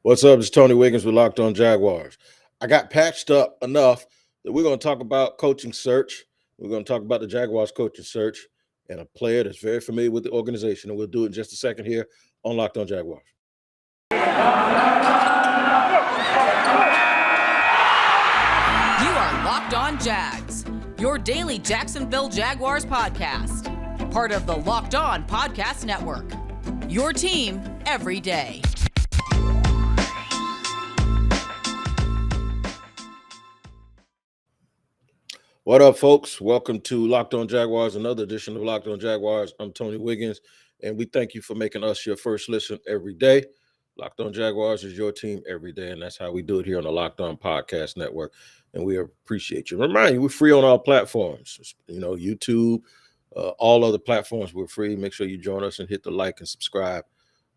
What's up? It's Tony Wiggins with Locked On Jaguars. I got patched up enough that we're going to talk about coaching search. We're going to talk about the Jaguars coaching search and a player that's very familiar with the organization. And we'll do it in just a second here on Locked On Jaguars. You are Locked On Jags, your daily Jacksonville Jaguars podcast. Part of the Locked On Podcast Network. Your team every day. What up, folks? Welcome to Locked On Jaguars, another edition of Locked On Jaguars. I'm Tony Wiggins, and we thank you for making us your first listen every day. Locked On Jaguars is your team every day, and that's how we do it here on the Locked On Podcast Network, and we appreciate you. Remind you, we're free on all platforms, YouTube, all other platforms. We're free. Make sure you join us and hit the like and subscribe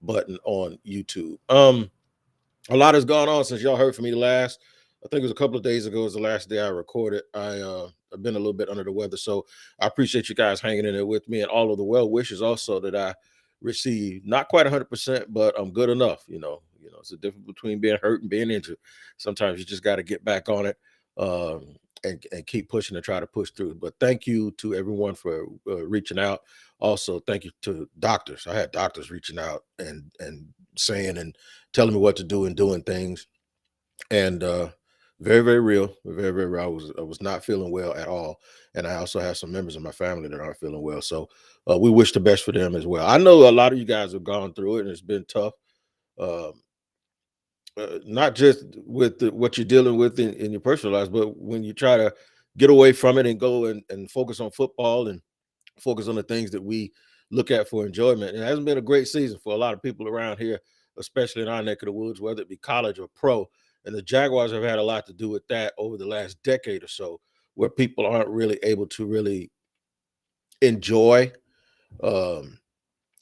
button on YouTube. A lot has gone on since y'all heard from me last. I think it was a couple of days ago was the last day I recorded. I've been a little bit under the weather, so I appreciate you guys hanging in there with me and all of the well wishes also that I received. Not quite 100%, but I'm good enough. It's a difference between being hurt and being injured. Sometimes you just got to get back on it and keep pushing and try to push through. But thank you to everyone for reaching out. Also, thank you to doctors. I had doctors reaching out and saying and telling me what to do and doing things. And very, very real. Very, very real. I was not feeling well at all. And I also have some members of my family that aren't feeling well. So we wish the best for them as well. I know a lot of you guys have gone through it and it's been tough. Not just with what you're dealing with in your personal lives, but when you try to get away from it and go and focus on football and focus on the things that we look at for enjoyment. It hasn't been a great season for a lot of people around here, especially in our neck of the woods, whether it be college or pro. And the Jaguars have had a lot to do with that over the last decade or so, where people aren't really able to really enjoy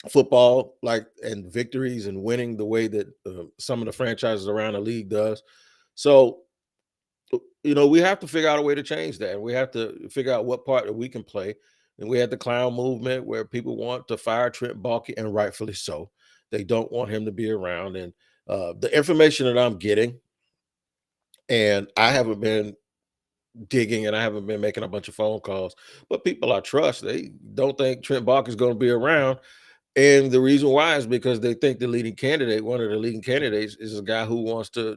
football and victories and winning the way that some of the franchises around the league does. So, we have to figure out a way to change that. And we have to figure out what part that we can play. And we had the clown movement where people want to fire Trent Baalke, and rightfully so. They don't want him to be around. And the information that I'm getting, and I haven't been digging and I haven't been making a bunch of phone calls, but people I trust, they don't think Trent Baalke is going to be around. And the reason why is because they think one of the leading candidates, is a guy who wants to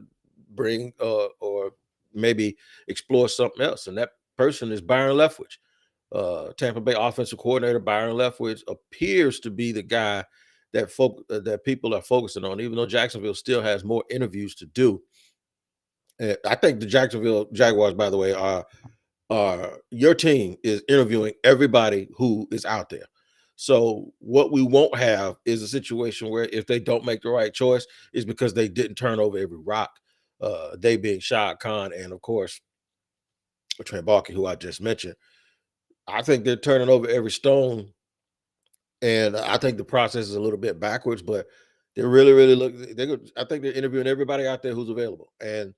bring or maybe explore something else. And that person is Byron Leftwich. Tampa Bay offensive coordinator Byron Leftwich appears to be the guy that people are focusing on, even though Jacksonville still has more interviews to do. I think the Jacksonville Jaguars, by the way, are your team is interviewing everybody who is out there. So what we won't have is a situation where if they don't make the right choice, is because they didn't turn over every rock. They being Shad Khan and of course Trent Baalke, who I just mentioned. I think they're turning over every stone, and I think the process is a little bit backwards, but they're really, really I think they're interviewing everybody out there who's available, and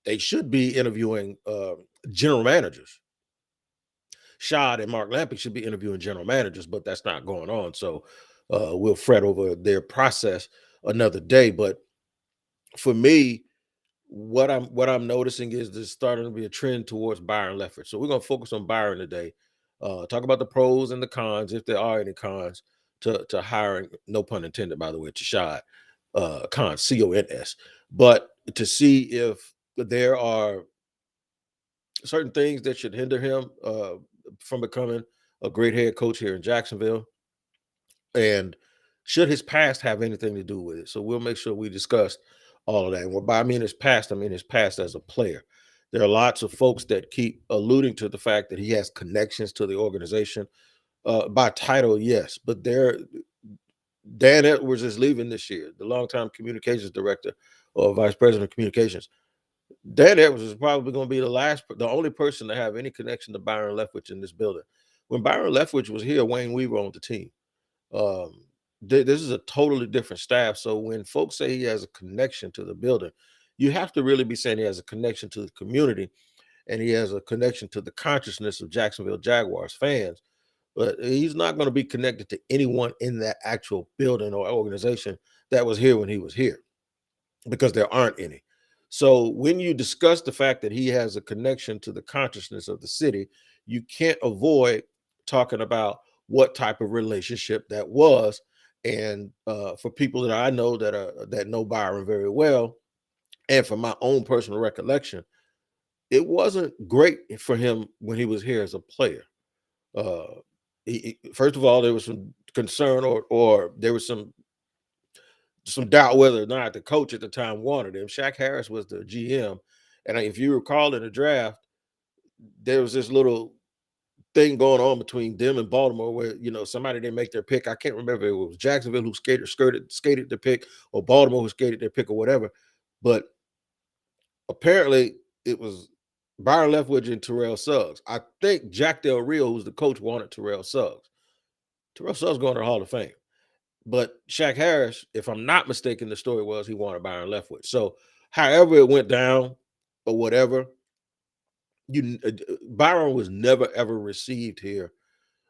they should be interviewing general managers. Shad and Mark Lampy should be interviewing general managers, but that's not going on. So we'll fret over their process another day. But for me, what I'm noticing is there's starting to be a trend towards Byron Leftwich. So we're going to focus on Byron today. Talk about the pros and the cons, if there are any cons to hiring. No pun intended, by the way, to Shad Khan, CONS. But to see if there are certain things that should hinder him from becoming a great head coach here in Jacksonville, and should his past have anything to do with it? So we'll make sure we discuss all of that. And what I mean his past as a player. There are lots of folks that keep alluding to the fact that he has connections to the organization. By title, yes, but Dan Edwards is leaving this year, the longtime communications director or vice president of communications. Dan Edwards is probably going to be the only person to have any connection to Byron Leftwich in this building. When Byron Leftwich was here, Wayne Weaver owned the team. This is a totally different staff. So when folks say he has a connection to the building, you have to really be saying he has a connection to the community, and he has a connection to the consciousness of Jacksonville Jaguars fans. But he's not going to be connected to anyone in that actual building or organization that was here when he was here. because there aren't any. So when you discuss the fact that he has a connection to the consciousness of the city, you can't avoid talking about what type of relationship that was. And for people that I know that know Byron very well, and from my own personal recollection, it wasn't great for him when he was here as a player. Uh, First of all, there was some concern, or there was some doubt whether or not the coach at the time wanted him. Shaq Harris was the GM, and if you recall in the draft, there was this little thing going on between them and Baltimore where somebody didn't make their pick. I can't remember if it was Jacksonville who skated the pick, or Baltimore who skated their pick, or whatever. But apparently it was Byron Leftwich and Terrell Suggs. I think Jack Del Rio, who's the coach, wanted Terrell Suggs. Terrell Suggs going to the Hall of Fame. But Shaq Harris, if I'm not mistaken, the story was he wanted Byron Leftwich. So however it went down or whatever, Byron was never ever received here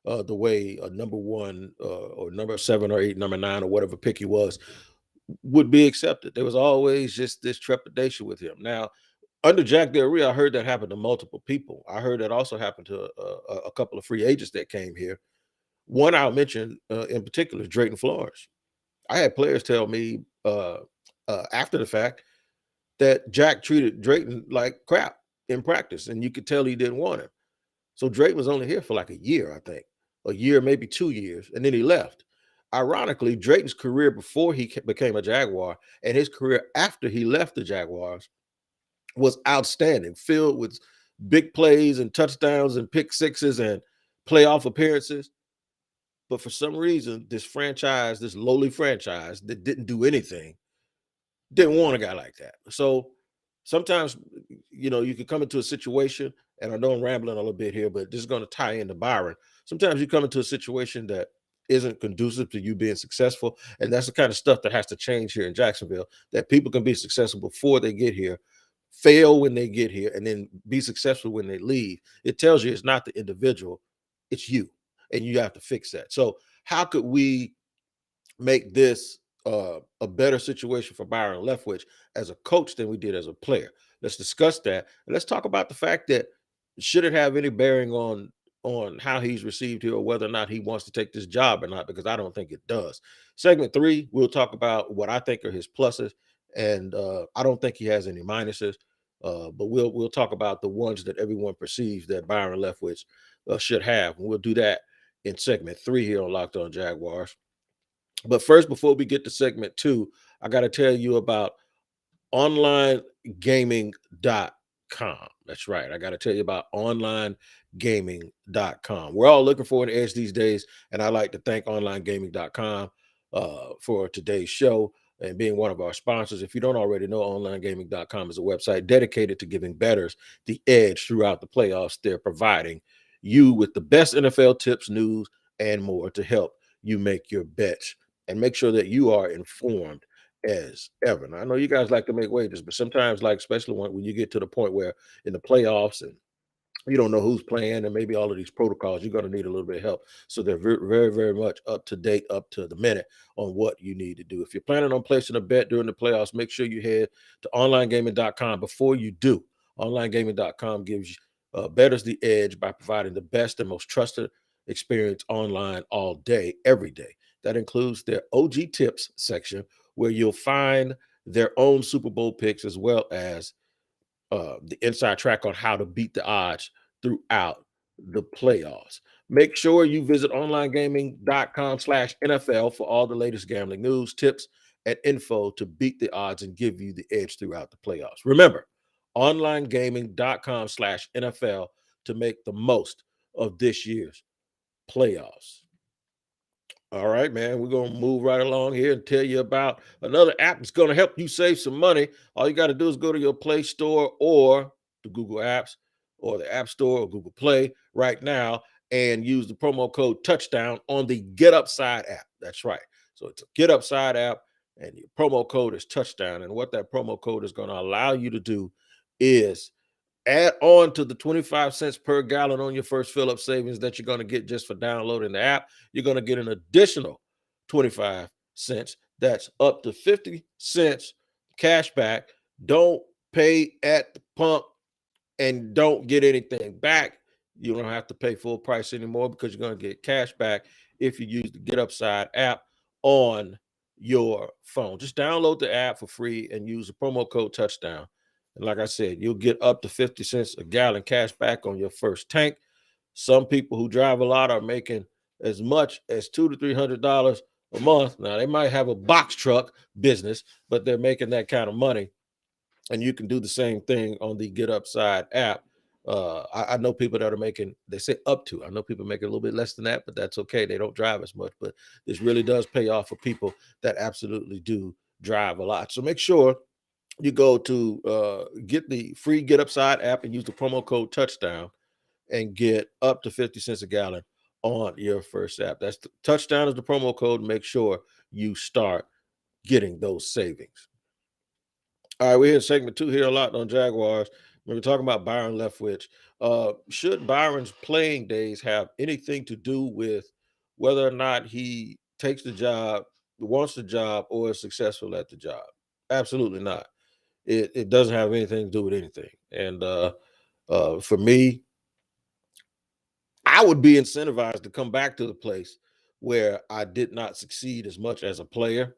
the way a number one or number 7 or 8, number 9 or whatever pick he was would be accepted. There was always just this trepidation with him. Now, under Jack Del Rio, I heard that happened to multiple people. I heard that also happened to a couple of free agents that came here. One I'll mention in particular is Drayton Flores. I had players tell me after the fact that Jack treated Drayton like crap in practice, and you could tell he didn't want him. So Drayton was only here for like a year, I think, a year, maybe 2 years, and then he left. Ironically, Drayton's career before he became a Jaguar and his career after he left the Jaguars was outstanding, filled with big plays and touchdowns and pick sixes and playoff appearances. But for some reason, this franchise, this lowly franchise that didn't do anything, didn't want a guy like that. So sometimes, you can come into a situation, and I know I'm rambling a little bit here, but this is going to tie into Byron. Sometimes you come into a situation that isn't conducive to you being successful. And that's the kind of stuff that has to change here in Jacksonville, that people can be successful before they get here, fail when they get here, and then be successful when they leave. It tells you it's not the individual, it's you. And you have to fix that. So how could we make this a better situation for Byron Leftwich as a coach than we did as a player? Let's discuss that. And let's talk about the fact that should it have any bearing on how he's received here, or whether or not he wants to take this job or not, because I don't think it does. Segment 3, we'll talk about what I think are his pluses, and I don't think he has any minuses. But we'll talk about the ones that everyone perceives that Byron Leftwich should have. And we'll do that in segment 3 here on Locked On Jaguars. But first, before we get to segment 2, I got to tell you about onlinegaming.com. That's right. I got to tell you about onlinegaming.com. We're all looking for an edge these days, and I'd like to thank onlinegaming.com for today's show and being one of our sponsors. If you don't already know, onlinegaming.com is a website dedicated to giving bettors the edge throughout the playoffs. They're providing you with the best NFL tips, news, and more to help you make your bets and make sure that you are informed as ever. Now, I know you guys like to make wagers, but sometimes, like especially when you get to the point where in the playoffs and you don't know who's playing and maybe all of these protocols, you're going to need a little bit of help. So they're very, very, very much up to date, up to the minute on what you need to do. If you're planning on placing a bet during the playoffs, make sure you head to onlinegaming.com before you do. Onlinegaming.com gives bettors the edge by providing the best and most trusted experience online all day, every day. That includes their OG tips section, where you'll find their own Super Bowl picks, as well as the inside track on how to beat the odds throughout the playoffs. Make sure you visit onlinegaming.com/NFL for all the latest gambling news, tips, and info to beat the odds and give you the edge throughout the playoffs. Remember, onlinegaming.com/NFL to make the most of this year's playoffs. All right, man, we're going to move right along here and tell you about another app that's going to help you save some money. All you got to do is go to your Play Store or the Google Apps or the App Store or Google Play right now and use the promo code Touchdown on the Get Upside app. That's right. So it's a Get Upside app, and your promo code is Touchdown. And what that promo code is going to allow you to do is add on to the 25 cents per gallon on your first fill-up savings that you're going to get just for downloading the app. You're going to get an additional 25 cents. That's up to 50 cents cash back. Don't pay at the pump and don't get anything back. You don't have to pay full price anymore because you're going to get cash back if you use the Get Upside app on your phone. Just download the app for free and use the promo code touchdown. And like I said, you'll get up to 50 cents a gallon cash back on your first tank. Some people who drive a lot are making as much as $200 to $300 a month. Now, they might have a box truck business, but they're making that kind of money. And you can do the same thing on the Get Upside app. I know people that are making, they say up to. I know people make a little bit less than that, but that's okay. They don't drive as much. But this really does pay off for people that absolutely do drive a lot. So make sure you go to get the free Get Upside app and use the promo code touchdown and get up to 50 cents a gallon on your first app. That's the touchdown is the promo code. Make sure you start getting those savings. All right, we're in segment 2 here a lot on Jaguars. We're talking about Byron Leftwich. Should Byron's playing days have anything to do with whether or not he takes the job, wants the job, or is successful at the job? Absolutely not. It doesn't have anything to do with anything. And for me, I would be incentivized to come back to the place where I did not succeed as much as a player.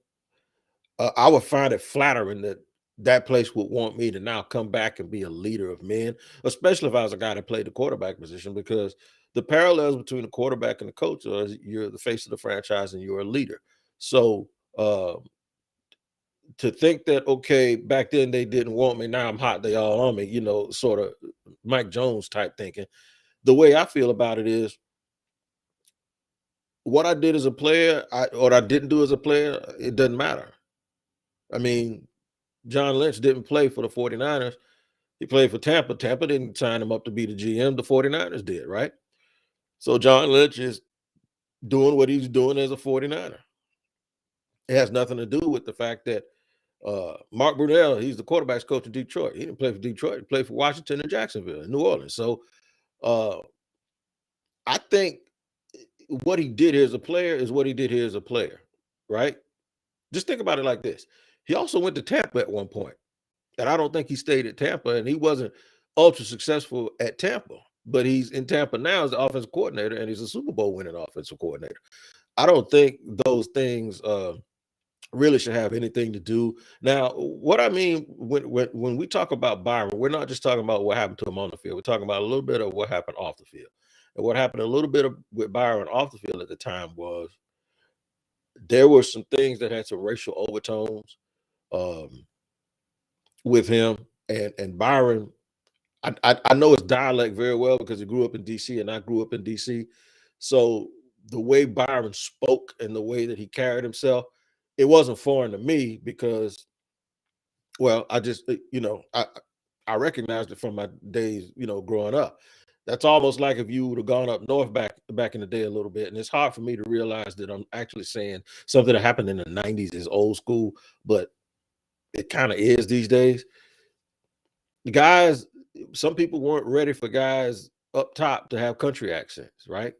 I would find it flattering that that place would want me to now come back and be a leader of men, especially if I was a guy that played the quarterback position, because the parallels between the quarterback and the coach are you're the face of the franchise and you're a leader. So to think that, okay, back then they didn't want me, now I'm hot, they all on me, sort of Mike Jones type thinking. The way I feel about it is what I did as a player, what I didn't do as a player, it doesn't matter. I mean, John Lynch didn't play for the 49ers. He played for Tampa. Tampa didn't sign him up to be the GM. The 49ers did, right? So John Lynch is doing what he's doing as a 49er. It has nothing to do with the fact that Mark Brunell, he's the quarterback's coach in Detroit. He didn't play for Detroit. He played for Washington and Jacksonville and New Orleans. So I think what he did here as a player is what he did here as a player, right? Just think about it like this. He also went to Tampa at one point, and I don't think he stayed at Tampa, and he wasn't ultra successful at Tampa, but he's in Tampa now as the offensive coordinator, and he's a Super Bowl winning offensive coordinator. I don't think those things really should have anything to do. Now, what I mean when we talk about Byron, we're not just talking about what happened to him on the field. We're talking about a little bit of what happened off the field. And what happened a little bit with Byron off the field at the time was there were some things that had some racial overtones with him. And Byron, I know his dialect very well because he grew up in D.C. and I grew up in D.C. So the way Byron spoke and the way that he carried himself, it wasn't foreign to me because, well, I just, I recognized it from my days, growing up. That's almost like if you would have gone up north back in the day a little bit. And it's hard for me to realize that I'm actually saying something that happened in the 90s is old school, but it kind of is these days. The guys, some people weren't ready for guys up top to have country accents, right?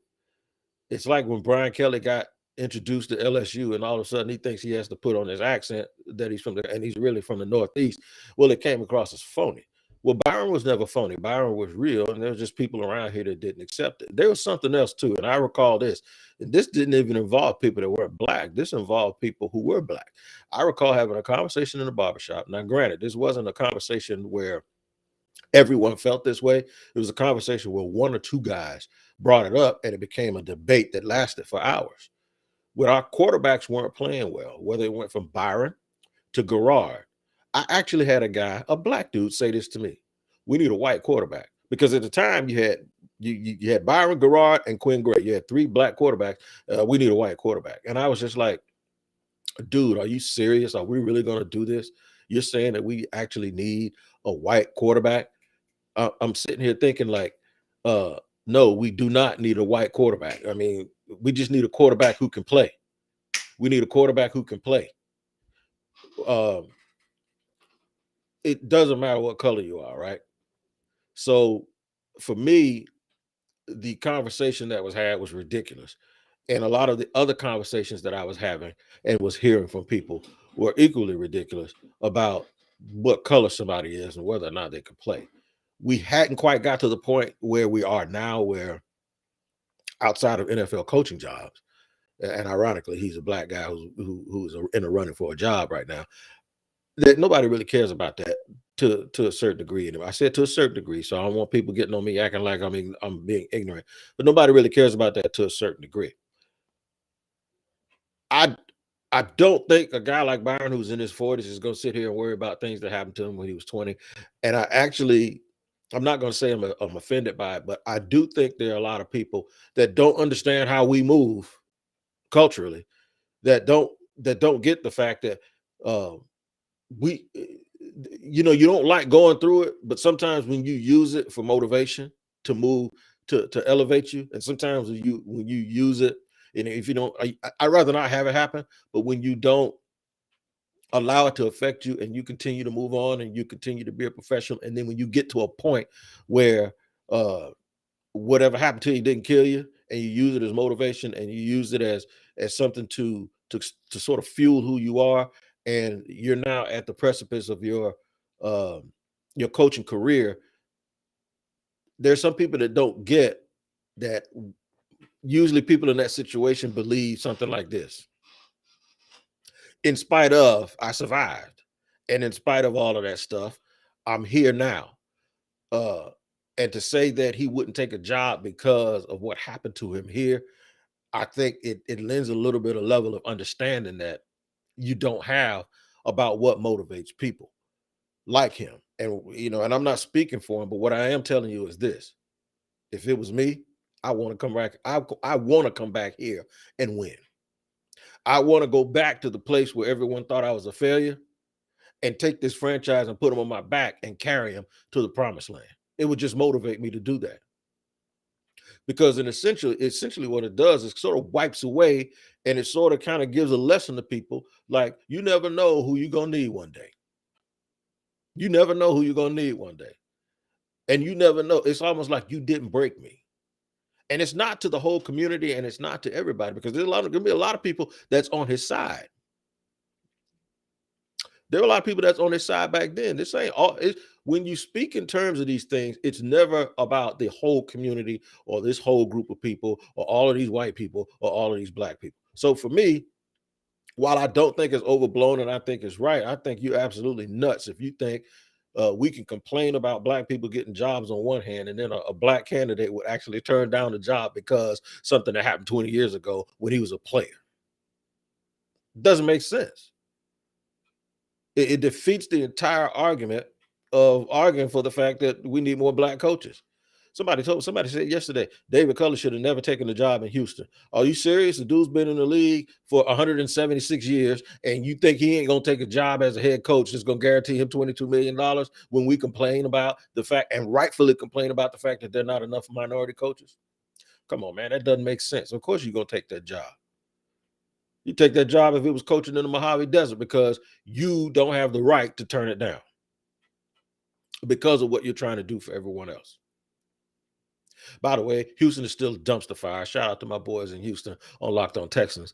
It's like when Brian Kelly got introduced to LSU and all of a sudden he thinks he has to put on his accent that he's and he's really from the Northeast. Well, it came across as phony. Well, Byron was never phony. Byron was real, and there was just people around here that didn't accept it. There was something else too, and I recall this. And this didn't even involve people that weren't black. This involved people who were black. I recall having a conversation in the barbershop. Now, granted, this wasn't a conversation where everyone felt this way. It was a conversation where one or two guys brought it up, and it became a debate that lasted for hours. When our quarterbacks weren't playing well, whether it went from Byron to Garrard, I actually had a guy, a black dude, say this to me: "We need a white quarterback." Because at the time you had Byron, Garrard, and Quinn Gray. You had three black quarterbacks. We need a white quarterback, and I was just like, "Dude, are you serious? Are we really going to do this? You're saying that we actually need a white quarterback?" I'm sitting here thinking like, no, we do not need a white quarterback. I mean, we just need a quarterback who can play. We need a quarterback who can play. It doesn't matter what color you are, right? So for me, the conversation that was had was ridiculous. And a lot of the other conversations that I was having and was hearing from people were equally ridiculous about what color somebody is and whether or not they could play. We hadn't quite got to the point where we are now, where outside of NFL coaching jobs, and ironically, he's a black guy who's in a running for a job right now, that nobody really cares about that to a certain degree. And I said to a certain degree, so I don't want people getting on me acting like I'm being ignorant, but nobody really cares about that to a certain degree. I I don't think a guy like Byron, who's in his 40s, is going to sit here and worry about things that happened to him when he was 20. And I'm not going to say I'm offended by it, but I do think there are a lot of people that don't understand how we move culturally, that don't get the fact that uh, we, you don't like going through it, but sometimes when you use it for motivation to move, to elevate you, and sometimes when you use it, and if you don't, I'd rather not have it happen, but when you don't allow it to affect you and you continue to move on and you continue to be a professional, and then when you get to a point where uh whatever happened to you didn't kill you, and you use it as motivation, and you use it as something to sort of fuel who you are, and you're now at the precipice of your coaching career. There's some people that don't get that. Usually people in that situation believe something like this: in spite of, I survived, and in spite of all of that stuff, I'm here now. uh and to say that he wouldn't take a job because of what happened to him here, I think it lends a little bit of level of understanding that you don't have about what motivates people like him. And and I'm not speaking for him, but what I am telling you is this: if it was me, I want to come back. I want to come back here and win. I want to go back to the place where everyone thought I was a failure, and take this franchise and put them on my back and carry them to the promised land. It would just motivate me to do that, because essentially what it does is sort of wipes away, and it sort of kind of gives a lesson to people, like, you never know who you're gonna need one day. You never know who you're gonna need one day, and you never know. It's almost like you didn't break me. And it's not to the whole community, and it's not to everybody, because there's gonna be a lot of people that's on his side. There were a lot of people that's on his side back then. This ain't all. When you speak in terms of these things, it's never about the whole community or this whole group of people or all of these white people or all of these black people. So for me, while I don't think it's overblown and I think it's right, I think you're absolutely nuts if you think we can complain about black people getting jobs on one hand, and then a black candidate would actually turn down the job because something that happened 20 years ago when he was a player. It doesn't make sense. It defeats the entire argument of arguing for the fact that we need more black coaches. Somebody said yesterday, David Culley should have never taken a job in Houston. Are you serious? The dude's been in the league for 176 years, and you think he ain't gonna take a job as a head coach that's gonna guarantee him $22 million, when we complain about the fact, and rightfully complain about the fact, that there are not enough minority coaches? Come on, man, that doesn't make sense. Of course you're gonna take that job. You take that job if it was coaching in the Mojave Desert, because you don't have the right to turn it down because of what you're trying to do for everyone else. By the way, Houston is still a dumpster fire. Shout out to my boys in Houston on Locked On Texans.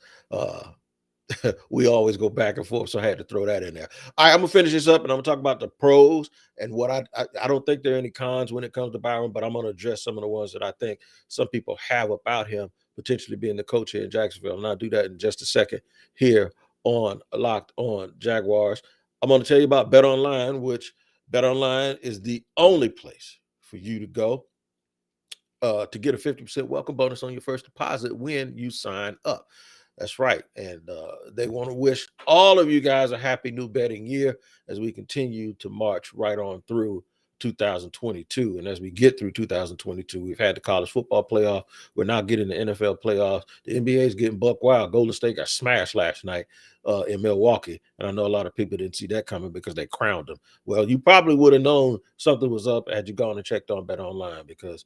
We always go back and forth, so I had to throw that in there. All right, I'm gonna finish this up, and I'm gonna talk about the pros and what I don't think there are any cons when it comes to Byron, but I'm gonna address some of the ones that I think some people have about him potentially being the coach here in Jacksonville. And I'll do that in just a second here on Locked On Jaguars. I'm gonna tell you about Bet Online, which Bet Online is the only place for you to go to get a 50% welcome bonus on your first deposit when you sign up. That's right. And they want to wish all of you guys a happy new betting year as we continue to march right on through 2022. And as we get through 2022, we've had the college football playoff. We're now getting the NFL playoffs. The NBA is getting buck wild. Golden State got smashed last night in Milwaukee. And I know a lot of people didn't see that coming because they crowned them. Well, you probably would have known something was up had you gone and checked on Bet Online, because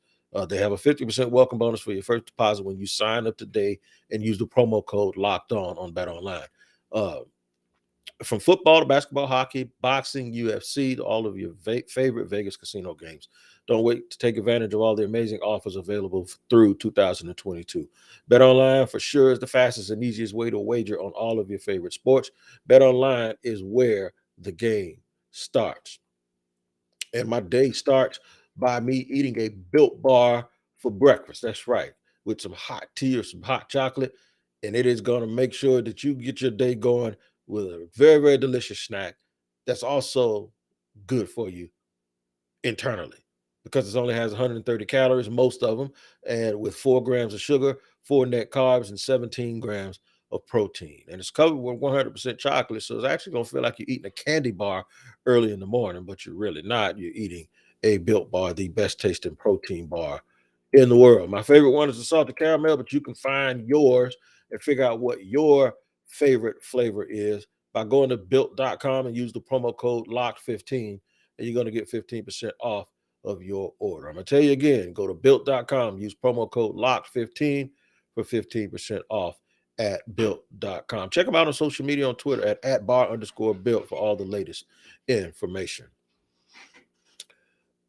they have a 50% welcome bonus for your first deposit when you sign up today and use the promo code Locked On Bet Online. From football to basketball, hockey, boxing, UFC, to all of your favorite Vegas casino games, Don't wait to take advantage of all the amazing offers available through 2022. BetOnline for sure is the fastest and easiest way to wager on all of your favorite sports. BetOnline is where the game starts. And my day starts by me eating a Built Bar for breakfast. That's right, with some hot tea or some hot chocolate. And it is going to make sure that you get your day going with a very, very delicious snack that's also good for you internally because it only has 130 calories, most of them, and with 4 grams of sugar, 4 net carbs, and 17 grams of protein. And it's covered with 100% chocolate. So it's actually going to feel like you're eating a candy bar early in the morning, but you're really not. You're eating a Built Bar, the best tasting protein bar in the world. My favorite one is the salted caramel, but you can find yours and figure out what your favorite flavor is by going to built.com and use the promo code LOCKED15, and you're going to get 15% off of your order. I'm going to tell you again, go to built.com, use promo code LOCKED15 for 15% off at built.com. Check them out on social media on Twitter at @bar_built for all the latest information.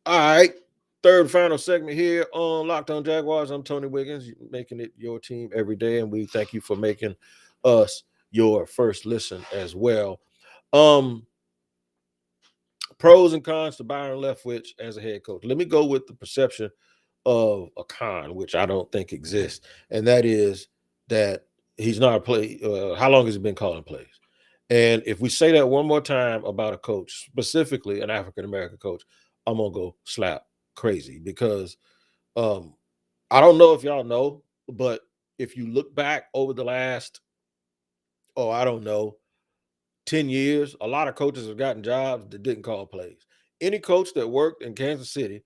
All right. Third and final segment here on Locked On Jaguars. I'm Tony Wiggins, making it your team every day, and we thank you for making us your first listen as well. Pros and cons to Byron Leftwich as a head coach. Let me go with the perception of a con, which I don't think exists, and that is that he's not a play. How long has he been calling plays? And if we say that one more time about a coach, specifically an African-American coach, I'm going to go slap crazy because I don't know if y'all know, but if you look back over the last, I don't know, 10 years, a lot of coaches have gotten jobs that didn't call plays. Any coach that worked in Kansas City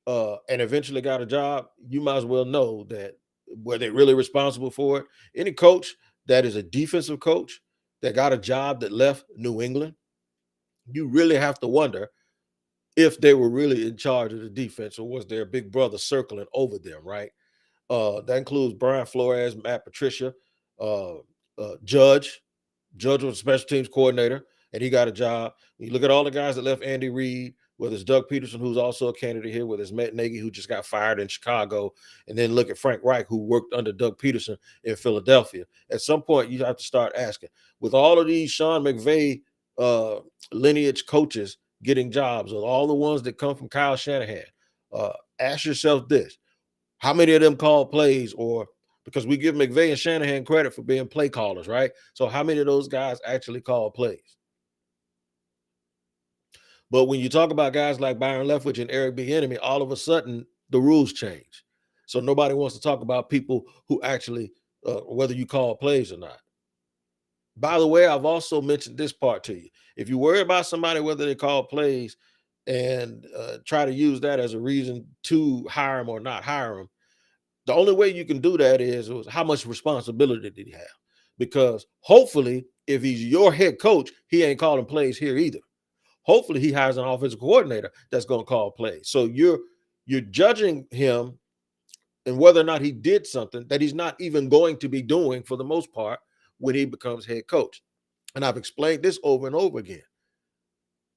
and eventually got a job, you might as well know that were they really responsible for it? Any coach that is a defensive coach that got a job that left New England, you really have to wonder if they were really in charge of the defense or was there a big brother circling over them, right? That includes Brian Flores, Matt Patricia, Judge. Judge was a special teams coordinator, and he got a job. You look at all the guys that left Andy Reid, whether it's Doug Peterson, who's also a candidate here, whether it's Matt Nagy, who just got fired in Chicago, and then look at Frank Reich, who worked under Doug Peterson in Philadelphia. At some point, you have to start asking, with all of these Sean McVay lineage coaches getting jobs, or all the ones that come from Kyle Shanahan, ask yourself this: how many of them call plays? Or because we give McVay and Shanahan credit for being play callers, right? So how many of those guys actually call plays? But when you talk about guys like Byron Leftwich and Eric Bieniemy, all of a sudden the rules change. So nobody wants to talk about people who actually, whether you call plays or not. By the way, I've also mentioned this part to you. If you worry about somebody, whether they call plays, and try to use that as a reason to hire them or not hire them, the only way you can do that is how much responsibility did he have? Because hopefully, if he's your head coach, he ain't calling plays here either. Hopefully, he hires an offensive coordinator that's going to call plays. So you're judging him and whether or not he did something that he's not even going to be doing for the most part when he becomes head coach. And I've explained this over and over again.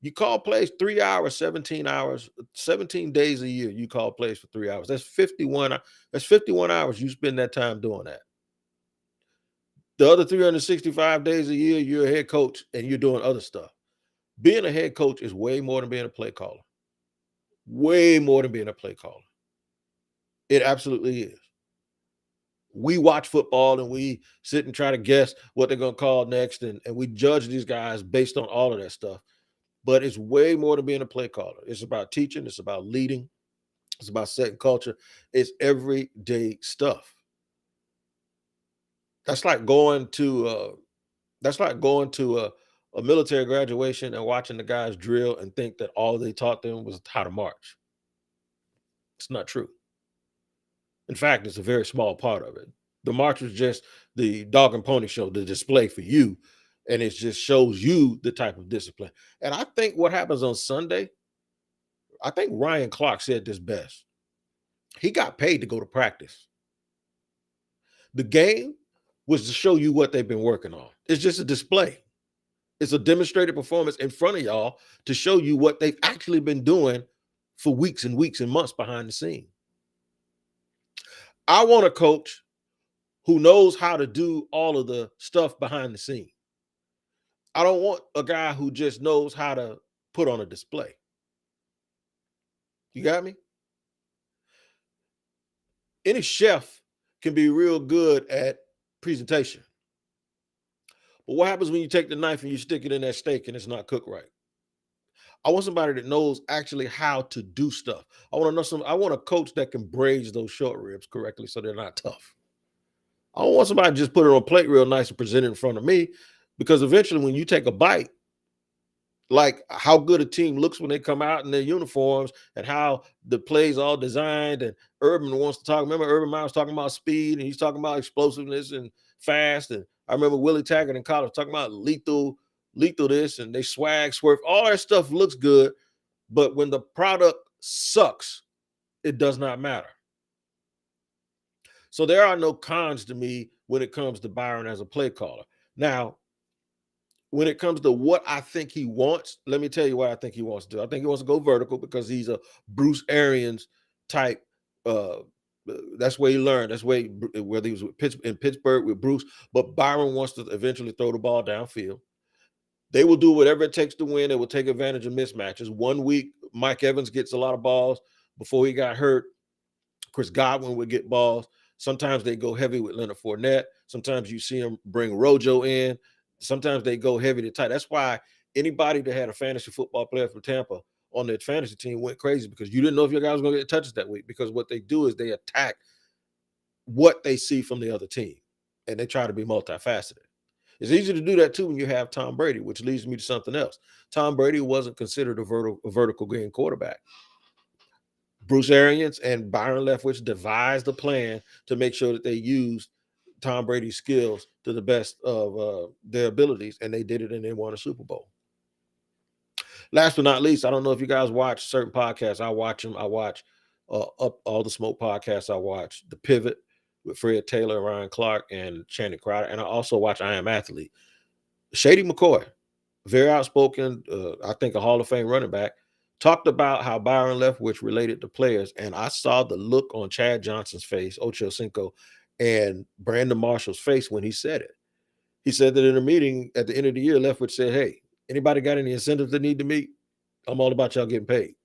You call plays 3 hours, 17 hours, 17 days a year. You call plays for 3 hours. That's 51. That's 51 hours. You spend that time doing that. The other 365 days a year, you're a head coach and you're doing other stuff. Being a head coach is way more than being a play caller. Way more than being a play caller. It absolutely is. We watch football and we sit and try to guess what they're going to call next, and we judge these guys based on all of that stuff. But it's way more than being a play caller. It's about teaching. It's about leading. It's about setting culture. It's everyday stuff. That's like going to a military graduation and watching the guys drill and think that all they taught them was how to march. It's not true. In fact, it's a very small part of it. The march was just the dog and pony show, the display for you. And it just shows you the type of discipline. And I think what happens on Sunday, I think Ryan Clark said this best. He got paid to go to practice. The game was to show you what they've been working on. It's just a display. It's a demonstrated performance in front of y'all to show you what they've actually been doing for weeks and weeks and months behind the scene. I want a coach who knows how to do all of the stuff behind the scene. I don't want a guy who just knows how to put on a display. You got me? Any chef can be real good at presentation. But what happens when you take the knife and you stick it in that steak and it's not cooked right? I want somebody that knows actually how to do stuff. I want a coach that can braise those short ribs correctly so they're not tough. I don't want somebody to just put it on a plate real nice and present it in front of me, because eventually when you take a bite, like how good a team looks when they come out in their uniforms and how the plays all designed, and Urban wants to talk. Remember, Urban Meyer was talking about speed and he's talking about explosiveness and fast. And I remember Willie Taggart in college talking about lethal this, and they swag, swerve. All that stuff looks good, but when the product sucks, it does not matter. So there are no cons to me when it comes to Byron as a play caller. Now, when it comes to what I think he wants, let me tell you what I think he wants to do. I think he wants to go vertical because he's a Bruce Arians type. That's where he learned. That's where whether he was in Pittsburgh with Bruce. But Byron wants to eventually throw the ball downfield. They will do whatever it takes to win. They will take advantage of mismatches. 1 week, Mike Evans gets a lot of balls. Before he got hurt, Chris Godwin would get balls. Sometimes they go heavy with Leonard Fournette. Sometimes you see him bring Rojo in. Sometimes they go heavy to tight. That's why anybody that had a fantasy football player from Tampa on their fantasy team went crazy, because you didn't know if your guy was going to get touches that week, because what they do is they attack what they see from the other team, and they try to be multifaceted. It's easy to do that too when you have Tom Brady, which leads me to something else. Tom Brady wasn't considered a vertical game quarterback. Bruce Arians and Byron Leftwich devised a plan to make sure that they used Tom Brady's skills to the best of their abilities, and they did it, and they won a Super Bowl. Last but not least, I don't know if you guys watch certain podcasts. I watch them. I watch Up All the Smoke podcasts. I watch The Pivot with Fred Taylor, Ryan Clark, and Channing Crowder, and I also watch I Am Athlete. Shady McCoy, very outspoken, I think a Hall of Fame running back, talked about how Byron Leftwich related to players, and I saw the look on Chad Johnson's face, Ocho Cinco, and Brandon Marshall's face when he said it. He said that in a meeting at the end of the year, Leftwich said, "Hey, anybody got any incentives they need to meet? I'm all about y'all getting paid."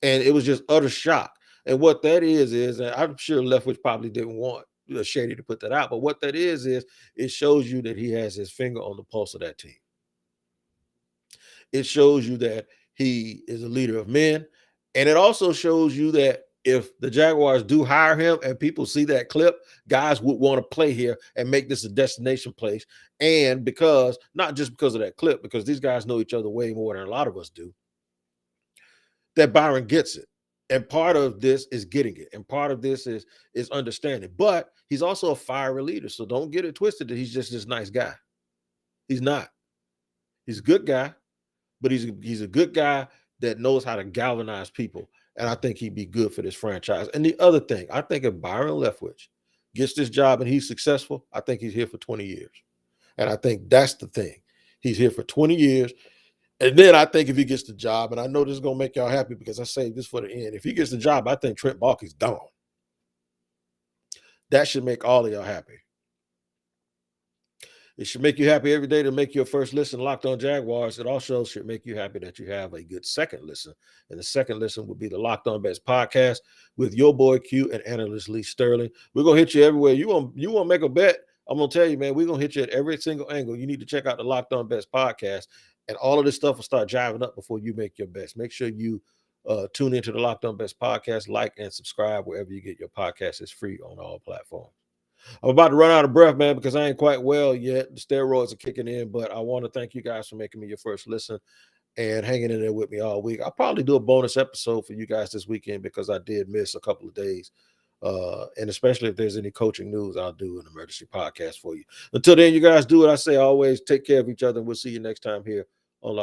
And it was just utter shock. And what that is, and I'm sure Leftwich probably didn't want Shady to put that out, but what that is it shows you that he has his finger on the pulse of that team. It shows you that he is a leader of men. And it also shows you that if the Jaguars do hire him and people see that clip, guys would want to play here and make this a destination place. And because, not just because of that clip, because these guys know each other way more than a lot of us do, that Byron gets it. And part of this is getting it. And part of this is understanding. But he's also a fiery leader. So don't get it twisted that he's just this nice guy. He's not. He's a good guy, but he's a good guy that knows how to galvanize people. And I think he'd be good for this franchise. And the other thing, I think if Byron Leftwich gets this job and he's successful, I think he's here for 20 years. And I think that's the thing. He's here for 20 years. And then I think if he gets the job, and I know this is going to make y'all happy because I saved this for the end. If he gets the job, I think Trent Baalke's gone. That should make all of y'all happy. It should make you happy every day to make your first listen Locked On Jaguars. It also should make you happy that you have a good second listen. And the second listen will be the Locked On Bets podcast with your boy Q and analyst Lee Sterling. We're going to hit you everywhere. You want to make a bet? I'm going to tell you, man, we're going to hit you at every single angle. You need to check out the Locked On Bets podcast, and all of this stuff will start jiving up before you make your bets. Make sure you tune into the Locked On Bets podcast, like and subscribe wherever you get your podcast. It's free on all platforms. I'm about to run out of breath, man, because I ain't quite well yet. The steroids are kicking in, but I want to thank you guys for making me your first listen and hanging in there with me all week. I'll probably do a bonus episode for you guys this weekend because I did miss a couple of days. And especially if there's any coaching news, I'll do an emergency podcast for you. Until then, you guys do what I say. Always take care of each other, and we'll see you next time here